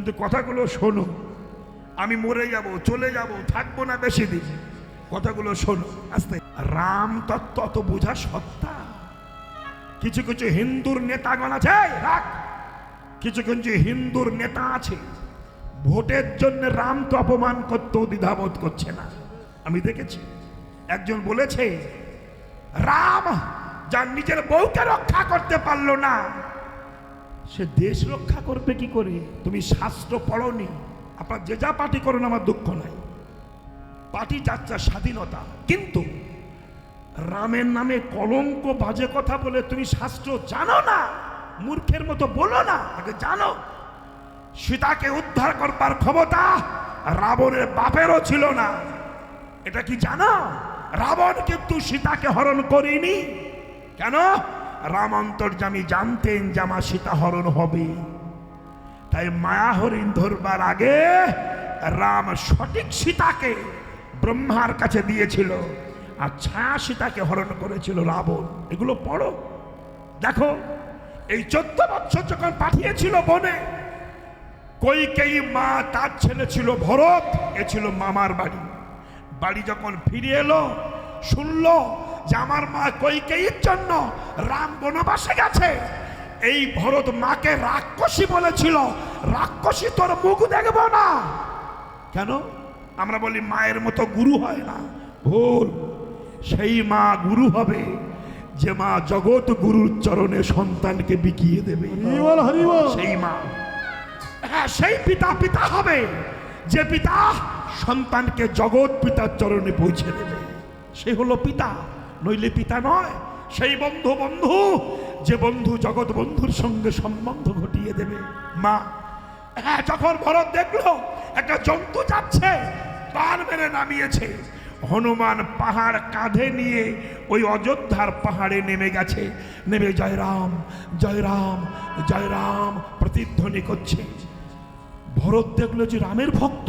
কিন্তু কথাগুলো শোনো, আমি মরে যাব, চলে যাব, থাকবো না বেশি দিন। কথাগুলো শোনো আস্তে। রাম তত্ত্ব অত বোঝা সত্তা। কিছু কিছু হিন্দুর নেতাগণ আছে, রাখ, কিছু কিছু হিন্দুর নেতা আছে ভোটের জন্য রামকে অপমান করতেও দ্বিধাবোধ করছে না। আমি দেখেছি একজন বলেছে, রাম যার নিজের বউকে রক্ষা করতে পারলো না, সে দেশ রক্ষা করবে কি করে? তুমি শাস্ত্র পড়নি। আপনার যে যা পার্টি করুন, আমার দুঃখ নাই, পার্টি যাচ্ছে স্বাধীনতা, কিন্তু রামের নামে কলঙ্ক বাজে কথা বলে তুমি শাস্ত্র জানো না, মূর্খের মতো বলো না, আগে জানো। সীতাকে উদ্ধার করবার ক্ষমতা রাবণের বাপেরও ছিল না, এটা কি জানো? রাবণ কিন্তু সীতাকে হরণ করেনি। কেন? রাম অন্তর্যামী জানতেন যে আমার সীতা হরণ হবে, তাই মায়া হরিণ ধরবার আগে রাম সঠিক সীতাকে ব্রহ্মার কাছে দিয়েছিল, আর ছায়া সীতাকে হরণ করেছিল রাবণ। এগুলো পড়ো, দেখো। এই 14 বছর যখন পাঠিয়েছিল বনে, কইকেয়ী মা, তার ছেলে ছিল ভরত, এ ছিল মামার বাড়ি। বাড়ি যখন ফিরে এলো, শুনলো যে আমার মা কইকেয়ীর জন্য রাম বনবাসে গেছে। এই ভরত মাকে রাক্ষসী বলেছিল, রাক্ষসী তোর মুখ দেখব না। কেন? আমরা বলি মায়ের মতো গুরু হয় না, ভুল। সেই মা গুরু হবে যে মা জগৎ গুরুর চরণে সন্তানকে বিকিয়ে দেবে, সেই মা। হ্যাঁ, সেই পিতা পিতা হবে যে পিতা সন্তানকে জগৎ পিতার চরণে পৌঁছে দেবে, সে হলো পিতা, নইলে পিতা নয়। সেই বন্ধু বন্ধু, যে বন্ধু জগৎ বন্ধুর সঙ্গে সম্বন্ধ ঘটিয়ে দেবে, মা। হ্যাঁ, যখন ভরত দেখলো একটা জন্তু যাচ্ছে, বান মেরে নামিয়েছে, হনুমান পাহাড় কাঁধে নিয়ে ওই অযোধ্যার পাহাড়ে নেমে গেছে। নেমে জয় রাম জয় রাম জয় রাম প্রতিধ্বনি করছে। ভরত দেখলো যে রামের ভক্ত,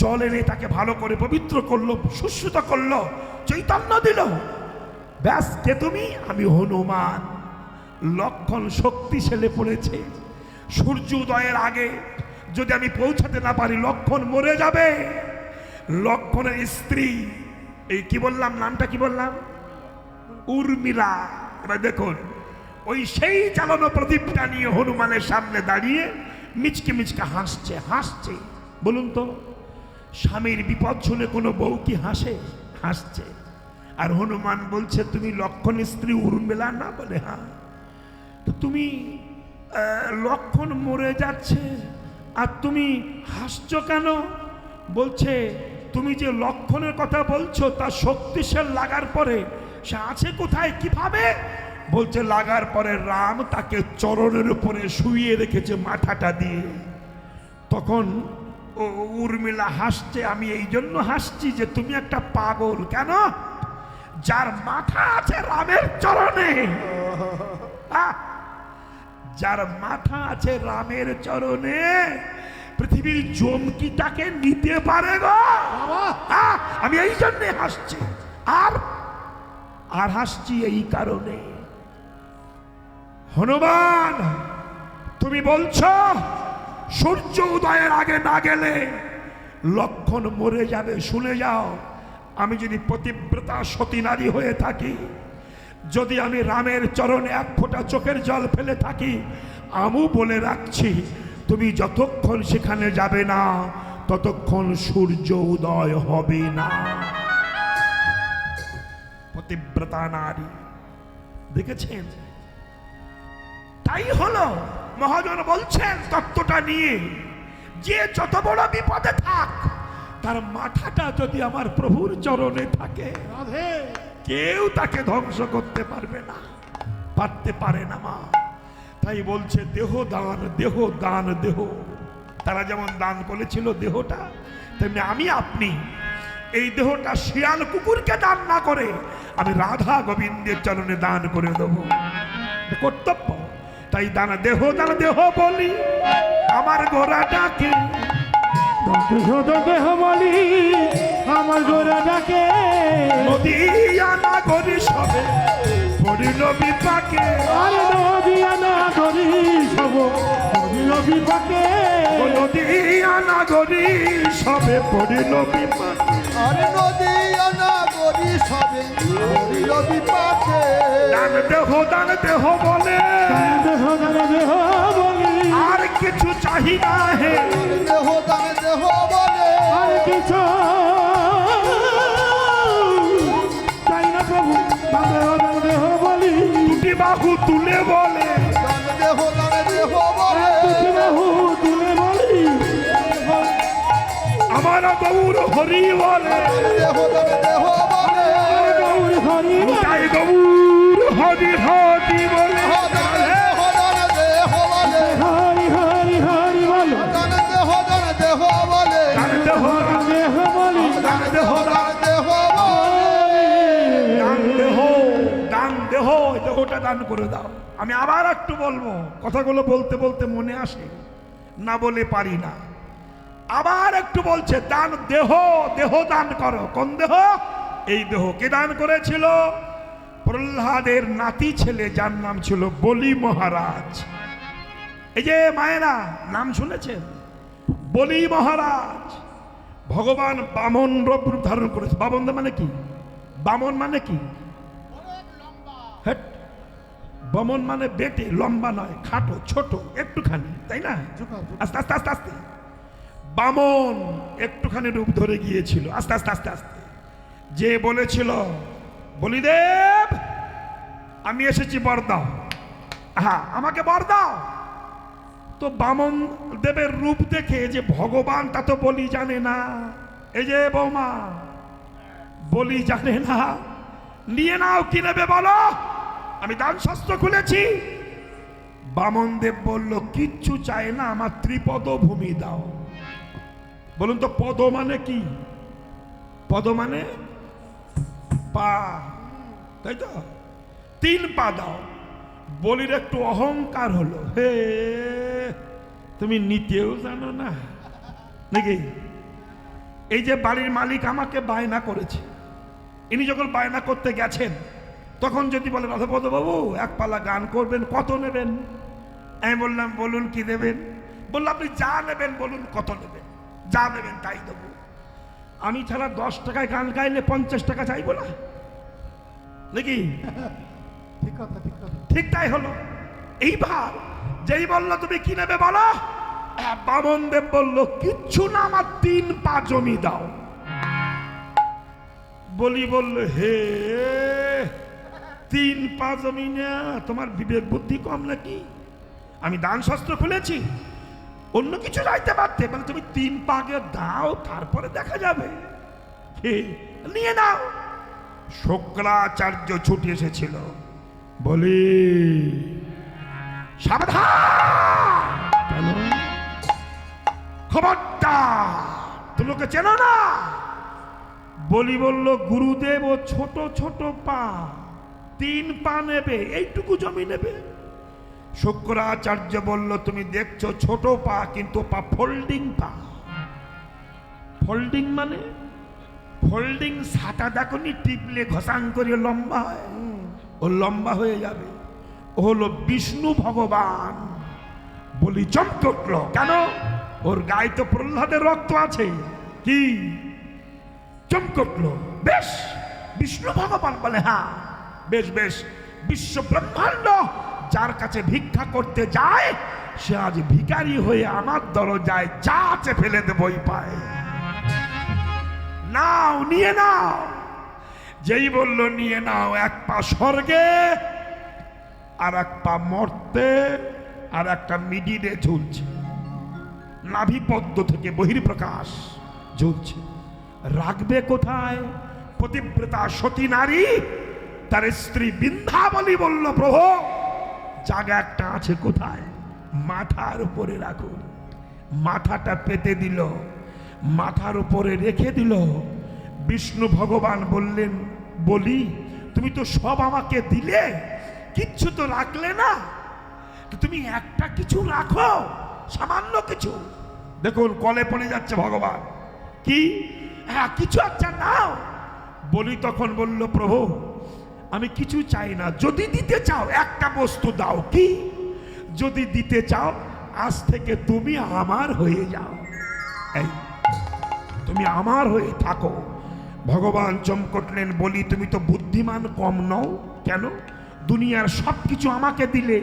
জল এনে তাকে ভালো করে পবিত্র করলো, সুশ্রুত করলো, চৈতন্য দিল। ব্যাস, কে তুমি? আমি হনুমান। লক্ষণ শক্তিশালী পড়েছে। সূর্য উদয়ের আগে যদি আমি পৌঁছাতে না পারি, লক্ষণ মরে যাবে। লক্ষণের স্ত্রী, এই কি বললাম, নামটা কি বললাম? উর্মিলা। এবার দেখুন, ওই সেই জ্বালানো প্রদীপটা নিয়ে হনুমানের সামনে দাঁড়িয়ে মিচকে মিচকে হাসছে হাসছে। বলুন তো, স্বামীর বিপদ শুনে কোনো বউ কি হাসে? হাসছে। আর হনুমান বলছে, তুমি লক্ষণ স্ত্রী উর্মিলা না? বলে হ্যাঁ। তো তুমি লক্ষণ মরে যাচ্ছে আর তুমি হাসছো কেন? বলছে, তুমি যে লক্ষণের কথা বলছো তার শক্তিশাল লাগার পরে সে আছে কোথায়, কিভাবে? বলছে, লাগার পরে রাম তাকে চরণের উপরে শুইয়ে রেখেছে মাথাটা দিয়ে। তখন উর্মিলা হাসছে। আমি এই জন্য হাসছি যে তুমি একটা পাগল। কেন? যার মাথা আছে রামের চরণে, যার মাথা আছে রামের চরণে, পৃথিবীর জমকিটাকে নিতে পারে গো। আমি এই জন্যে হাসছি। আর হাসছি এই কারণে, হনুমান তুমি বলছো সূর্য উদয়ের আগে না গেলে লক্ষণ মরে যাবে। শুনে যাও, আমি যদি পতিব্রতা সতী নারী হয়ে থাকি, যদি আমি রামের চরণে এক ফোঁটা চোখের জল ফেলে থাকি, আমু বলে রাখছি, তুমি যতক্ষণ সেখানে যাবে না ততক্ষণ সূর্য উদয় হবে না। পতিব্রতা নারী, দেখেছেন? তাই হলো, মহাজন বলছেন তত্ত্বটা নিয়ে, যে যত বড় বিপদে থাক, তার মাথাটা যদি আমার প্রভুর চরণে থাকে, কেউ তাকে ধ্বংস করতে পারবে না, পারতে পারে না মা। তাই বলছে, দেহ দান, দেহ দান, দেহ। তারা যেমন দান করেছিল দেহটা, তেমনি আমি আপনি এই দেহটা শিয়াল কুকুরকে দান না করে আমি রাধা গোবিন্দের চরণে দান করে দেব, কর্তব্য। তাই দান দেহ বলি আমার গোড়াটাকে, দেহ বলি আমার গোরা ডাকে নদিয়া নগরী সবে পড়িল বিপাকে আরে নদিয়া নগরী সব পড়িল বিপাকে নদিয়া নগরী সবে পড়িল বিপাকে আরে নদিয়া নগরী সবে পড়িল বিপাকে দান দেহ বলে দেহ বলি আর কিছু চাহিদা হে দেহ দানে দেহ বলে আর কিছু চাই না প্রভু দেহ বলি দুটি বাহু তুলে বলে দানে দেহ বলে বাহু তুলে বলি আমার গৌর হরি বলে দেহ দানে দেহ বলে গৌরী হরি তাই গৌর হরি হরি বলে দেহ দানে দেহ বলে হরি হরি হরি বলো দানে দেহ বলে দান দেহ দেহ বলি দান দেহ দানে দেহ বলে দান দেহ দেহটা দান করে দাও। আমি আবার একটু বলবো, কথাগুলো বলতে বলতে মনে আসে না বলে পারি না। আবার একটু বলছে দান দেহ দান করো। কোন দেহ? এই দেহ কে দান করেছিল? প্রহ্লাদের নাতি ছেলে, যার নাম ছিল বলি মহারাজ। এই যে মায়েরা নাম শুনেছেন, বলি মহারাজ ভগবান বামন রূপ ধারণ করেছে। বামন মানে কি? বামন মানে কি? হেট, বামন মানে বেটে, লম্বা নয়, খাটো ছোট একটুখানি, তাই না? আস্তে আস্তে আস্তে আস্তে বামন একটুখানি রূপ ধরে গিয়েছিল, আস্তে আস্তে আস্তে আস্তে। যে বলেছিল বলিদেব আমি এসেছি বর দাও, হ্যাঁ আমাকে বর দাও। তো বামন দেবের রূপ দেখে যে ভগবান তা তো বলি জানে না, এই যে বৌমা বলি জানে না, নিয়ে নাও কি নেবে বলো, আমি দান শাস্ত্র খুলেছি। বামন দেব বলল কিচ্ছু চাই না, আমার ত্রিপদ ভূমি দাও। বলুন তো পদ মানে কি? পদ মানে পা, তাই তো? 3 পা দাও। বলির একটু অহংকার হলো, হে তুমি নিতেও জানো না নাকি? এই যে বাড়ির মালিক আমাকে বায়না করেছে, ইনি যখন বায়না করতে গেছেন তখন যদি বলে রাধাপদ বাবু এক পালা গান করবেন, কত নেবেন? আমি বললাম বলুন কি দেবেন? বললো আপনি যা নেবেন বলুন, কত নেবেন, যা নেবেন তাই দেবো। আমি ছাড়া 10 টাকায় গান গাইলে 50 টাকা চাইবো না নাকি? ঠিক কথা ঠিক কথা ঠিক তাই হলো। এইবার যেই বললো তুমি কি নেবে বলো, বামন দেব বললো কিচ্ছু না, আমার 3 পা জমি দাও। বলি বলল হে 3 পা জমি না, তোমার বিবেক বুদ্ধি কম নাকি? আমি দান শাস্ত্র খুলেছি, অন্য কিছু চাইতে পারতে, মানে তুমি 3 পা আগে দাও তারপরে দেখা যাবে, নিয়ে নাও। শুক্রাচার্য ছুটে এসেছিল, বলি সাবধান, কেন? খবরদার, তুমি ওকে চেনো না? বলি বলল গুরুদেব ও ছোট ছোট পা, 3 পা নেবে, এইটুকু জমি নেবে। শুক্রাচার্য বলল তুমি দেখছো ছোট পা, কিন্তু পা ফোল্ডিং পা। ফোল্ডিং মানে ফোল্ডিং সাটা দেখনি, টিপলে ঘষাং করে লম্বা হয়, ও লম্বা হয়ে যাবে। ও হলো বিষ্ণু ভগবান। বলি চমকে উঠল, কেন? ওর গায়ে তো প্রহ্লাদের রক্ত আছে। কি চমকে উঠল, বেশ বিষ্ণু ভগবান? বলে হ্যাঁ বেশ বেশ। বিশ্ব ব্রহ্মাণ্ড যার কাছে ভিক্ষা করতে যায়, সে আজ ভিখারি হয়ে আমার দরজায় যা আছে ফেলে দেবই পায়। নাও, নিয়ে নাও। যেই বলল নিয়ে নাও, 1 পা স্বর্গে আর 1 পা মর্তে, আর একটা মিডিলে ঝুলছে, নাভি পদ্ম থেকে বহির্প্রকাশ ঝুলছে। রাখবে কোথায়? পতিব্রতা সতী নারী তার স্ত্রী বিন্ধ্যাবলী বলল প্রভু জায়গা একটা আছে, কোথায়? মাথার উপরে রাখুন। মাথাটা পেতে দিল, মাথার উপরে রেখে দিল। বিষ্ণু ভগবান বললেন বলি তুমি তো সব আমাকে দিলে, কিচ্ছু তো রাখলে না, তো তুমি একটা কিছু রাখো, সামান্য কিছু। দেখুন কলে পড়ে যাচ্ছে ভগবান। কি? হ্যাঁ কিছু একটা নাও। বলি তখন বলল, প্রভু আমি কিছু চাই না, যদি দিতে চাও একটা বস্তু দাও। কি? যদি দিতে চাও আজ থেকে তুমি আমার হয়ে যাও, এই তুমি আমার হয়ে থাকো। ভগবান চমকটলেন, বলি তুমি তো বুদ্ধিমান কম নও কেন? দুনিয়ার সব কিছু আমাকে দিলে,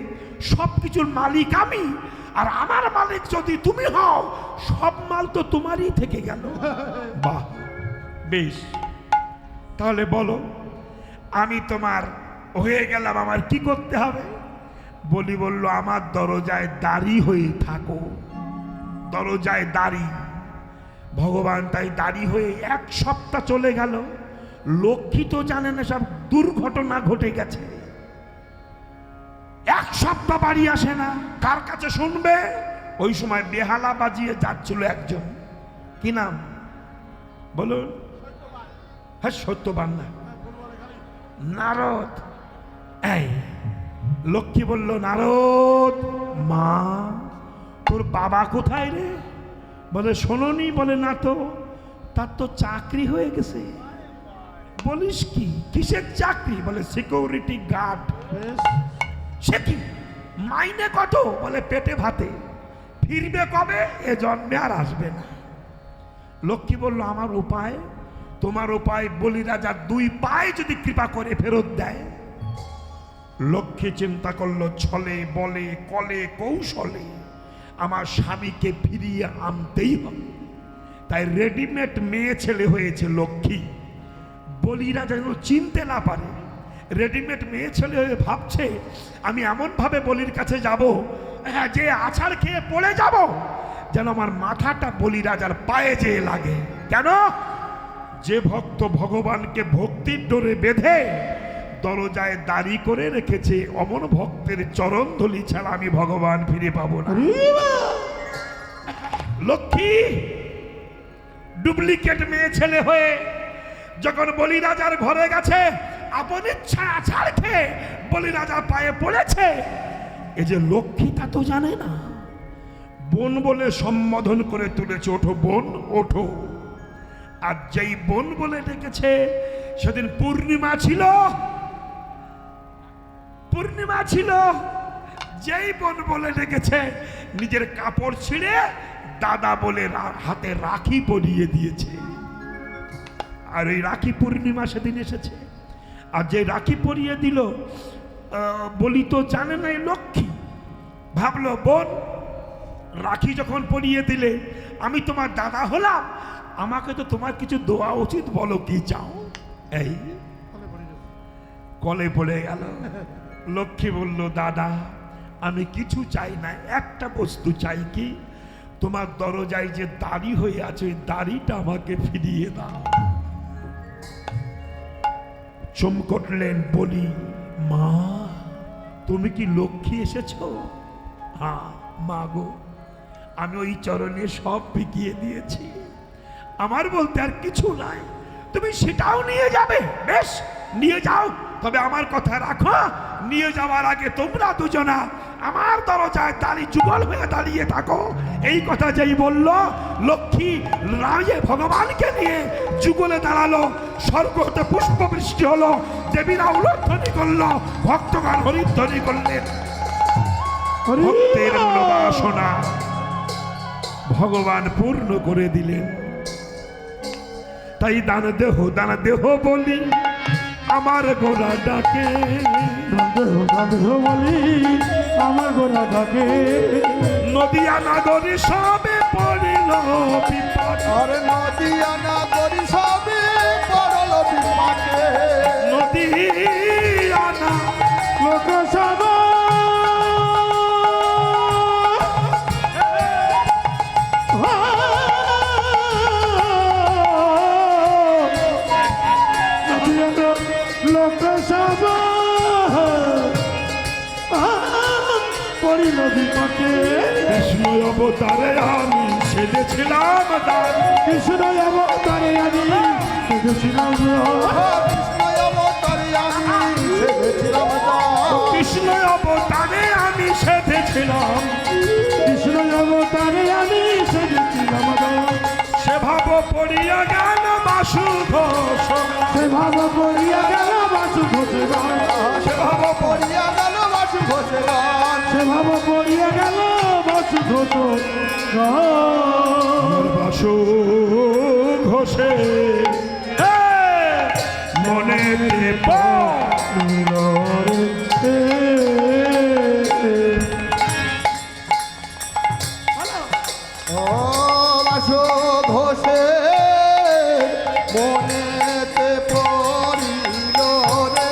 সব কিছুর মালিক আমি, আর আমার মালিক যদি তুমি হও, সব মাল তো তোমারই থেকে গেল। বাহ, বেশ, তাহলে বলো আমি তোমার হয়ে গেলাম, আমার কি করতে হবে? বলি বলল, আমার দরজায় দাঁড়ি হয়ে থাকো। দরজায় দাঁড়ি। ভগবান তাই দাঁড়ি হয়ে 1 সপ্তাহ চলে গেল। লক্ষ্মী তো জানে না সব দুর্ঘটনা ঘটে গেছে। 1 সপ্তাহ বাড়ি আসে না, কার কাছে শুনবে? ওই সময় বেহালা বাজিয়ে যাচ্ছিল একজন, কি নাম বলুন? হ্যাঁ সত্যবান না, নারদ। এই লক্ষ্মী বলল, নারদ মা তোর বাবা কোথায় রে? বলে শোনোনি? বলে না তো, তার তো চাকরি হয়ে গেছে। বলিস কি? কিসের চাকরি? বলে সিকিউরিটি গার্ড। সে কি? মাইনে কত? বলে পেটে ভাতে। ফিরবে কবে? এ জন্মে আর আসবে না। লক্ষ্মী বলল, আমার উপায়? তোমার উপায়? বলি রাজা 2 পায়ে যদি কৃপা করে ফেরত দেয়। লক্ষ্মী চিন্তা করলো, ছলে বলে কলে কৌশলে আমার স্বামীকে ফিরিয়ে আনতেই হবে। তাই রেডিমেড মেয়ে ছেলে হয়েছে লক্ষ্মী। বলিরা যেন চিনতে না পারে, রেডিমেড মেয়ে ছেলে হয়ে ভাবছে আমি এমন ভাবে বলির কাছে যাব, হ্যাঁ যে আছাড় খেয়ে পড়ে যাব, যেন আমার মাথাটা বলি রাজার পায়ে যেয়ে লাগে। কেন? যে ভক্ত ভগবানকে ভক্তির ডোরে বেঁধে দরজায় দাঁড়ি করে রেখেছে, অমন ভক্তের চরণ ধুলি ছাড়া আমি ভগবান ফিরে পাবো না। লক্ষ্মী ডুপ্লিকেট মেয়ে ছেলে হয়ে যখন বলি রাজার ঘরে গেছে, আপন ইচ্ছা আছাড় খেয়ে বলি রাজার পায়ে পড়েছে। এই যে লক্ষ্মী তা তো জানে না, বোন বলে সম্বোধন করে তুলেছে, ওঠো বোন ওঠো। আর যেই বোন বলে ডেকেছে, সেদিন পূর্ণিমা ছিল। পূর্ণিমা ছিল, যেই বোন বলে ডেকেছে নিজের কাপড় ছিঁড়ে দাদা বলে হাতে রাখি পরিয়ে দিয়েছে। আর ওই রাখি পূর্ণিমা সেদিন এসেছে। আর যে রাখি পরিয়ে দিল, বলি তো জানে না এই লক্ষ্মী। ভাবলো বোন রাখি যখন পরিয়ে দিলে, আমি তোমার দাদা হলাম, আমাকে তো তোমার কিছু দেওয়া উচিত, বলো কি চাও? এই কলে পড়ে গেল। লক্ষ্মী বলল, দাদা আমি কিছু চাই না, একটা বস্তু চাই। কি? তোমার দরজায় যে দাড়ি হয়ে আছে, ওই দাড়িটা আমাকে ফিরিয়ে দাও। চমকটলেন, বলি মা তুমি কি লক্ষ্মী এসেছো? হ্যাঁ মা গো, আমি ওই চরণে সব বিকিয়ে দিয়েছি, আমার বলতে আর কিছু নাই, তুমি সেটাও নিয়ে যাবে। বেশ নিয়ে যাও, তবে আমার কথা রাখো, নিয়ে যাওয়ার আগে তোমরা দুজনা আমার দরজায় দাঁড়িয়ে যুগল হয়ে দাঁড়িয়ে থাকো। এই কথা যেই বলল, লক্ষ্মী রাজে ভগবানকে নিয়ে যুগলে দাঁড়ালো। স্বর্গ হতে পুষ্প বৃষ্টি হলো, দেবীরা উলধ্বনি করলো, ভক্তগণ হরিধ্বনি করলেন। ভক্তের মনোবাসনা ভগবান পূর্ণ করে দিলেন। তাই দান দেহ বলি আমার গোড়া ডাকে, বলি আমার গোড়া ডাকে। নদিয়া নাগরী সবে পড়িল বিপদ, আরে নদিয়া নাগরী সবে পড়ল বিপাকে। নদিয়া না লোকসভা লোকসভা পড়িল বিপদে। কৃষ্ণ অবতারে আমি সেজেছিলাম দান, কৃষ্ণ অবতারে আমি সেজেছিলাম কৃষ্ণ অবতারে আমি সেজেছিলাম, কৃষ্ণ অবতারে আমি সেজেছিলাম। পড়িয়া গেল বাসু ঘোষ সে ভাব পড়িয়া গেল বাসু ঘোষে গান সে ভাব পড়িয়া গেল বাসু ঘোষে গান সে ভাব পড়িয়া গেল বাসু ঘোষ গান বাসু ঘোষে মনে নীল রে ও বাসু ঘোষে মনেতে পড়িল রে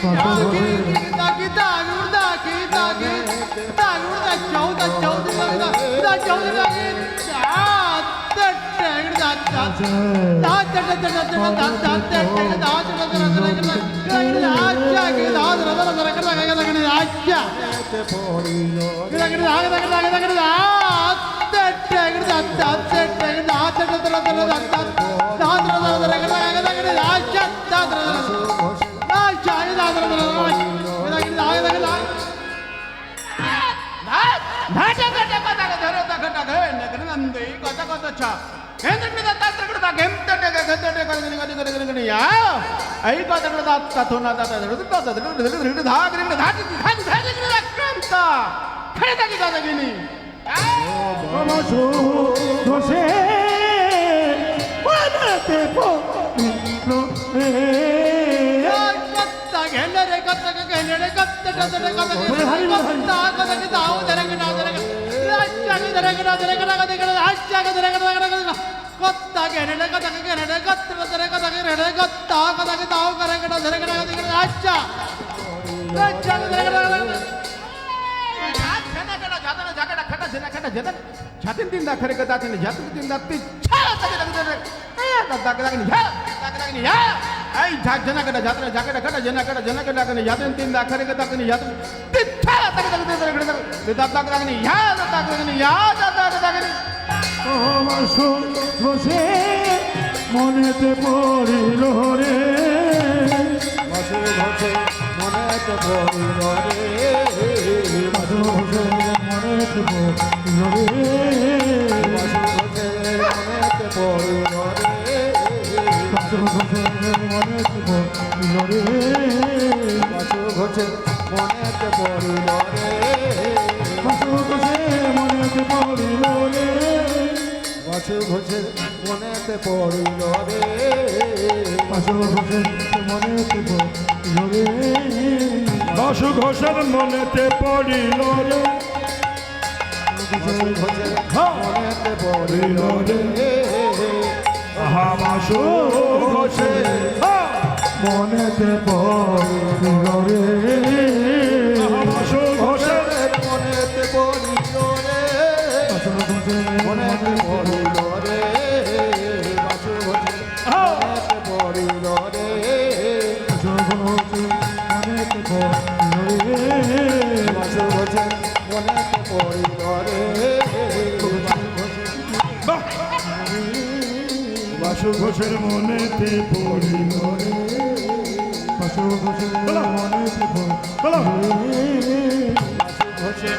মনেতে পড়িল বাসু ঘোষে মনেতে পড়িল রে Jatin tindak hari kata ini jatuh tindak ti ya ai jana kada jatra jakada kada jana kada ini jatin tindak hari kata ini jatuh ini ya Basu ঘোষে মনেতে পড়িল রে বাসু ঘোষে মনেতে পড়িল রে বাসু ঘোষে মনেতে পড়িল রে বাসু ঘোষে মনেতে পড়িল রে বাসু ঘোষে মনেতে পড়িল রে বাসু ঘোষে মনেতে পড়িল রে বাসু ঘোষে মনেতে পড়িল রে বাসু ঘোষে মনেতে পড়িল রে বাসু ঘোষে মনেতে পড়িল রে বাসু ঘোষের মনেতে পড়িল রে বাসু ঘোষে মনেতে পড়িল রে আহা বাসু ঘোষে মনেতে পড়িল রে আহা বাসু ঘোষের মনেতে পড়িল রে বাসু ঘোষে মনেতে পড়িল রে বাসু ঘোষে মনেতে পড়িল রে বাসু ঘোষে মনেতে পড়িল রে বাসু ঘোষে মনেতে পড়িল রে বাহ! বাসু ঘোষের মনেতে পড়িল রে বাসু ঘোষে মনেতে বলো বাসু ঘোষে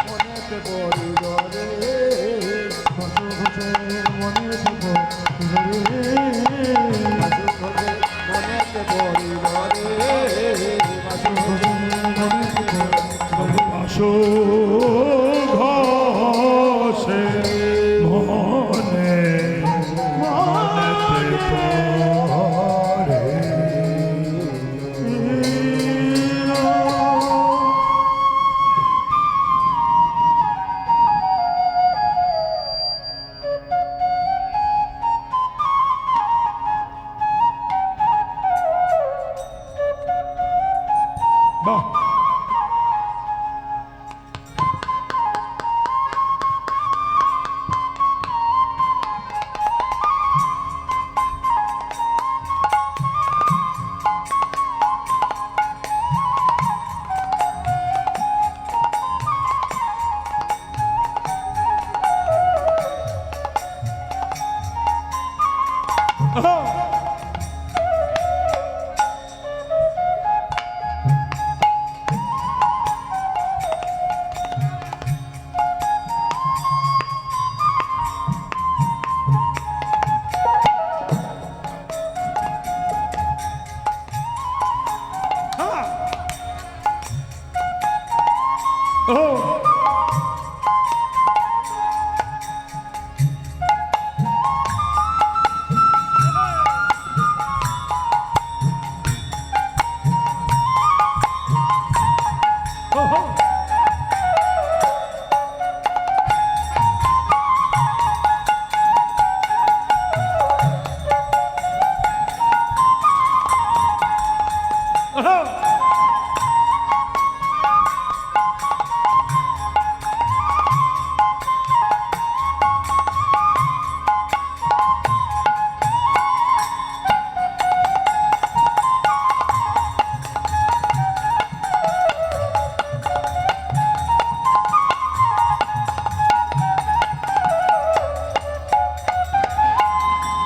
মনেতে পড়িল রে বাসু ঘোষে মনেতে পড়িল রে বাসু ঘোষে মনেতে পড়িল রে বাসু ঘোষে মনেতে পড়িল রে বাসু ঘোষে মনে মনেতে পড়ে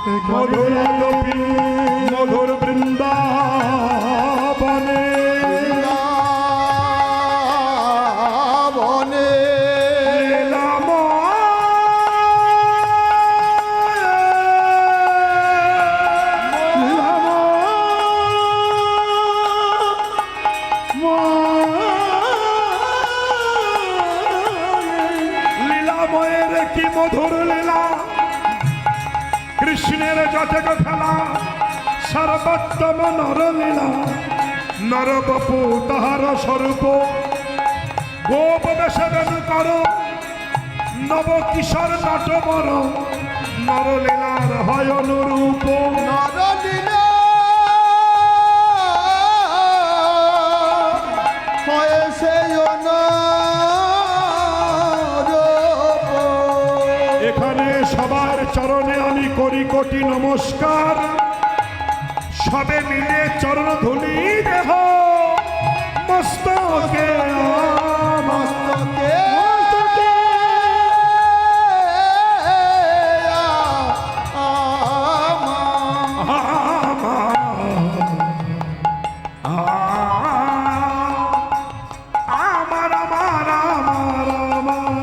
মধুর গোপী মধুর বৃন্দাবনে বনে লীলাময়ের কি মধুর লীলা, কৃষ্ণের যতক খেলা, সর্বোত্তম নরলীলা, নরবপু তাহার স্বরূপ, গোপ বেশে বেনু কর, নব কিশোর নটবর, নরলীলার হয় অনুরূপ। নরলীলা হয় সেই অনুরূপ। এখানে সবার চরণে আমি করি কোটি নমস্কার, সবে মিলে চরণ ধুলি দেহ মস্তকে মস্তকে আমার আমার আমার আমার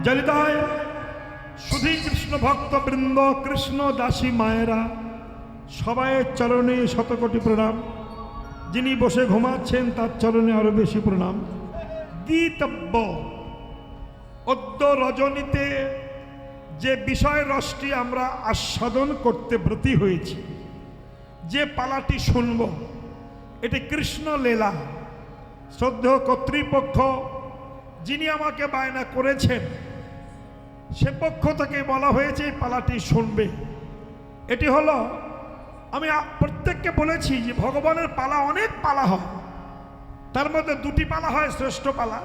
জলিতায় শুধুই কৃষ্ণ ভক্ত বৃন্দ, কৃষ্ণ দাসী মায়েরা, সবাইয়ের চরণে শতকোটি প্রণাম। যিনি বসে ঘুমাচ্ছেন তার চরণে আরো বেশি প্রণাম। গীতব্য অদ্য রজনীতে যে বিষয় রসটি আমরা আস্বাদন করতে ব্রতী হয়েছি, যে পালাটি শুনব এটি কৃষ্ণ লীলা। শ্রদ্ধেয় কর্তৃপক্ষ যিনি আমাকে বায়না করেছেন, সে পক্ষ থেকে বলা হয়েছে এই পালাটি শুনবে। এটি হলো, আমি প্রত্যেককে বলেছি যে ভগবানের পালা অনেক পালা হয়, তার মধ্যে দুটি পালা হয় শ্রেষ্ঠ পালা,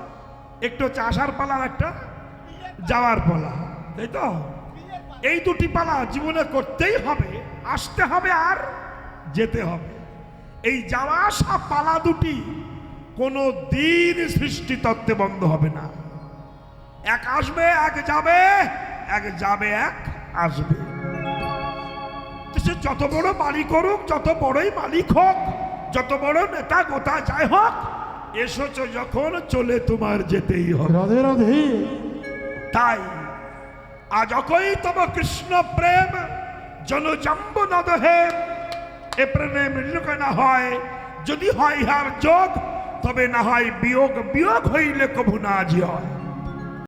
একটু হচ্ছে আসার পালা আর একটা যাওয়ার পালা, তাই তো? এই দুটি পালা জীবনে করতেই হবে, আসতে হবে আর যেতে হবে। এই যাওয়া আসা পালা দুটি কোনো দিন সৃষ্টি তত্ত্বে বন্ধ হবে না। এক আসবে এক যাবে, এক যাবে এক আসবে। তো সে যত বড় বাড়ি করুক, যত বড়ই মালিক হোক, যত বড় নেতা গোতা যাই হোক, এসেছ যখন চলে তোমার যেতেই হবে। রাধে রাধে। তাই আজ অকই তব কৃষ্ণ প্রেম জনজম্ব নদহে, এ প্রেম নিরুক না হয়, যদি হয় ইহার যোগ তবে না হয় বিয়োগ, বিয়োগ হইলে কভু না আজি হয়।